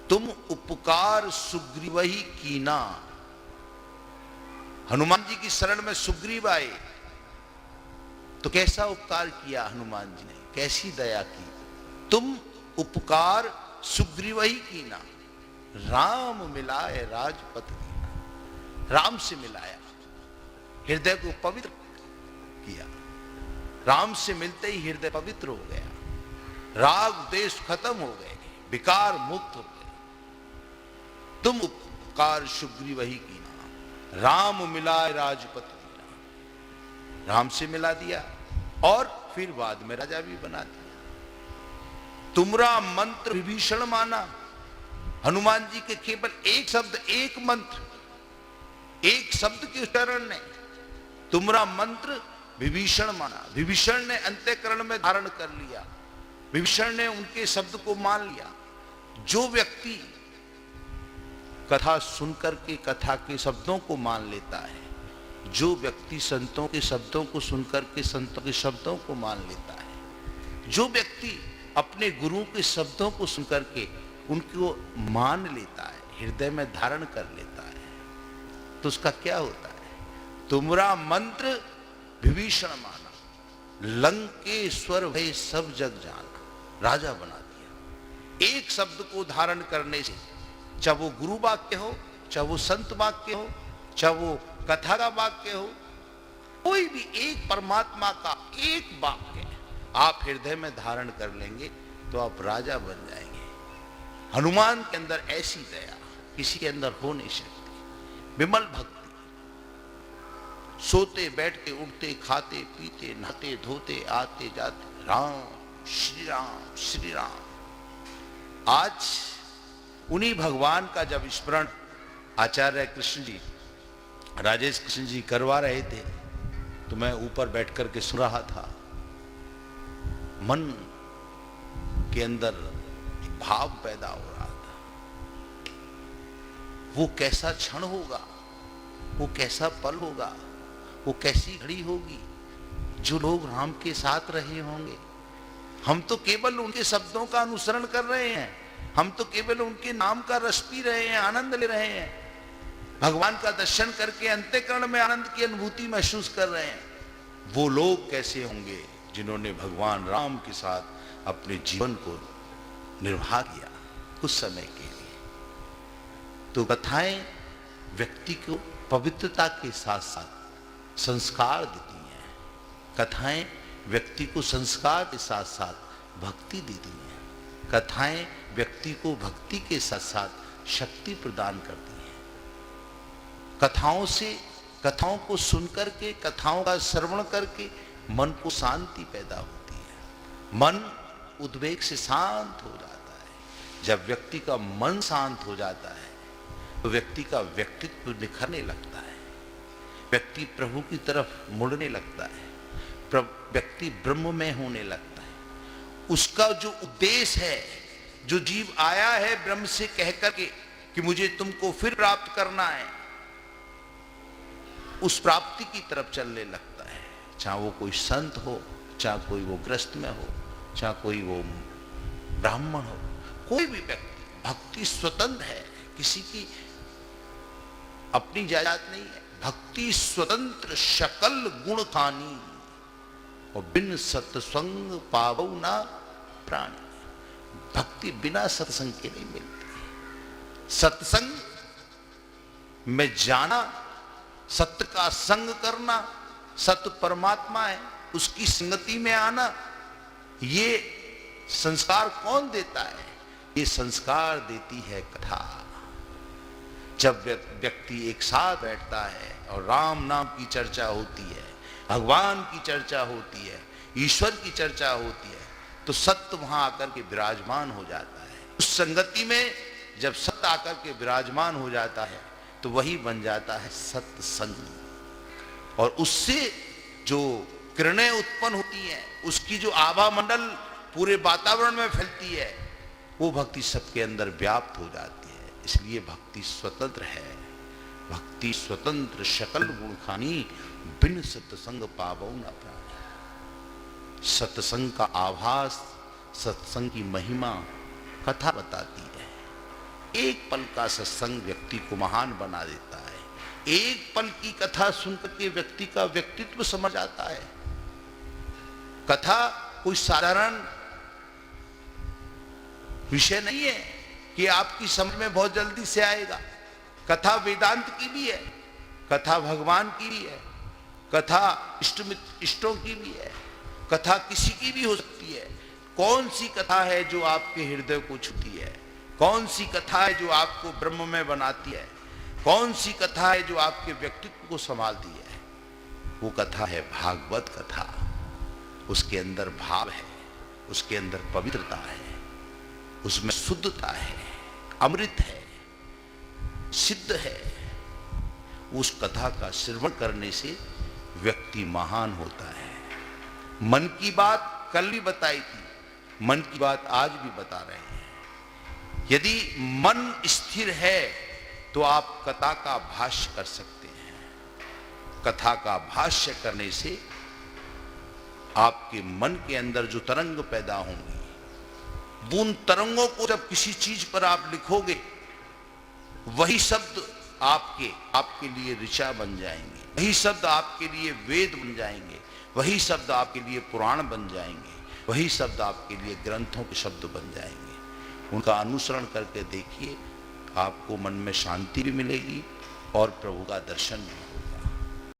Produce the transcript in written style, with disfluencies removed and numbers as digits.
तुम उपकार सुग्रीवहि कीना। हनुमान जी की शरण में सुग्रीव आए तो कैसा उपकार किया हनुमान जी ने, कैसी दया की। तुम उपकार सुग्रीवहि कीना, राम मिलाए राजपथ दीना। राम से मिलाया, हृदय को पवित्र किया। राम से मिलते ही हृदय पवित्र हो गया, राग द्वेष खत्म हो गए, विकार मुक्त हो गए। तुम उपकार सुग्रीवहि कीना, राम मिलाए राजपथ दीना। राम से मिला दिया और फिर बाद में राजा भी बना दिया। तुमरा मंत्र विभीषण माना। हनुमान जी के केवल एक शब्द, एक मंत्र, एक शब्द के उच्चारण ने तुमरा मंत्र विभीषण माना। विभीषण ने अंतःकरण में धारण कर लिया, विभीषण ने उनके शब्द को मान लिया। जो व्यक्ति कथा सुनकर के कथा के शब्दों को मान लेता है, जो व्यक्ति संतों के शब्दों को सुनकर के संतों के शब्दों को मान लेता है, जो व्यक्ति अपने गुरु के शब्दों को सुनकर के उनको मान लेता है, हृदय में धारण कर लेता है, तो उसका क्या होता है? तुमरा मंत्र विभीषण माना, लंकेश्वर भय सब जग जाना। राजा बना दिया। एक शब्द को धारण करने से, चाहे वो गुरु वाक्य हो, चाहे वो संत वाक्य हो, चाहे वो कथा का वाक्य हो, कोई भी एक परमात्मा का एक वाक्य आप हृदय में धारण कर लेंगे तो आप राजा बन जाएंगे। हनुमान के अंदर ऐसी दया किसी के अंदर हो नहीं सकती। विमल भक्ति, सोते बैठते उठते खाते पीते नहाते धोते आते जाते राम श्री राम श्री राम। आज उन्हीं भगवान का जब स्मरण आचार्य कृष्ण जी, राजेश कृष्ण जी करवा रहे थे तो मैं ऊपर बैठ करके सुन रहा था। मन के अंदर भाव पैदा हो रहा था। वो कैसा क्षण होगा, वो कैसा पल होगा, वो कैसी घड़ी होगी जो लोग राम के साथ रहे होंगे। हम तो केवल उनके शब्दों का अनुसरण कर रहे हैं, हम तो केवल उनके नाम का रस पी रहे हैं, आनंद ले रहे हैं, भगवान का दर्शन करके अंतःकरण में आनंद की अनुभूति महसूस कर रहे हैं। वो लोग कैसे होंगे जिन्होंने भगवान राम के साथ अपने जीवन को निर्वाह किया कुछ समय के लिए। तो कथाएं व्यक्ति को पवित्रता के साथ साथ संस्कार देती हैं। कथाएं व्यक्ति को संस्कार के साथ साथ भक्ति देती हैं। कथाएं व्यक्ति को भक्ति के साथ साथ शक्ति प्रदान करती हैं। कथाओं को सुनकर के, कथाओं का श्रवण करके मन को शांति पैदा होती है। मन उद्वेग से शांत हो जाता है। जब व्यक्ति का मन शांत हो जाता है तो व्यक्ति का व्यक्तित्व निखरने लगता है, व्यक्ति प्रभु की तरफ मुड़ने लगता है, व्यक्ति ब्रह्म में होने लगता है। उसका जो उद्देश्य है, जो जीव आया है ब्रह्म से कहकर के कि मुझे तुमको फिर प्राप्त करना है, उस प्राप्ति की तरफ चलने लगता है। चाहे वो कोई संत हो, चाहे कोई वो ग्रस्त में हो, चाहे कोई वो ब्राह्मण हो, कोई भी व्यक्ति, भक्ति स्वतंत्र है, किसी की अपनी जायदाद नहीं है। भक्ति स्वतंत्र शकल गुण खानी और बिन सत्संग पावो ना प्राणी। भक्ति बिना सत्संग के नहीं मिलती। सत्संग में जाना, सत्य का संग करना, सत्य परमात्मा है, उसकी संगति में आना, ये संस्कार कौन देता है? ये संस्कार देती है कथा। जब व्यक्ति एक साथ बैठता है और राम नाम की चर्चा होती है, भगवान की चर्चा होती है, ईश्वर की चर्चा होती है, तो सत्य वहां आकर के विराजमान हो जाता है। उस संगति में जब सत्य आकर के विराजमान हो जाता है तो वही बन जाता है सत्संग। और उससे जो किरणें उत्पन्न होती हैं, उसकी जो आभा मंडल पूरे वातावरण में फैलती है, वो भक्ति सबके अंदर व्याप्त हो जाती है। इसलिए भक्ति स्वतंत्र है। भक्ति स्वतंत्र शकल गुण खानी बिन सत्संग पावो न प्राणी। सत्संग का आभास, सत्संग की महिमा कथा बताती है। एक पल का सत्संग व्यक्ति को महान बना देता है। एक पल की कथा सुनकर के व्यक्ति का व्यक्तित्व समझ आता है। कथा कोई साधारण विषय नहीं है कि आपकी समझ में बहुत जल्दी से आएगा। कथा वेदांत की भी है, कथा भगवान की भी है, कथा इष्टों की भी है, कथा किसी की भी हो सकती है। कौन सी कथा है जो आपके हृदय को छूती है? कौन सी कथा है जो आपको ब्रह्म में बनाती है? कौन सी कथा है जो आपके व्यक्तित्व को संभालती है? वो कथा है भागवत कथा। उसके अंदर भाव है, उसके अंदर पवित्रता है, उसमें शुद्धता है, अमृत है, सिद्ध है। उस कथा का श्रवण करने से व्यक्ति महान होता है। मन की बात कल भी बताई थी, मन की बात आज भी बता रहे हैं। यदि मन स्थिर है तो आप कथा का भाष्य कर सकते हैं। कथा का भाष्य करने से आपके मन के अंदर जो तरंग पैदा होंगी, उन तरंगों को जब किसी चीज पर आप लिखोगे, वही शब्द आपके लिए ऋचा बन जाएंगे, वही शब्द आपके लिए वेद बन जाएंगे, वही शब्द आपके लिए पुराण बन जाएंगे, वही शब्द आपके लिए ग्रंथों के शब्द बन जाएंगे। उनका अनुसरण करके देखिए, आपको मन में शांति भी मिलेगी और प्रभु का दर्शन भी होगा।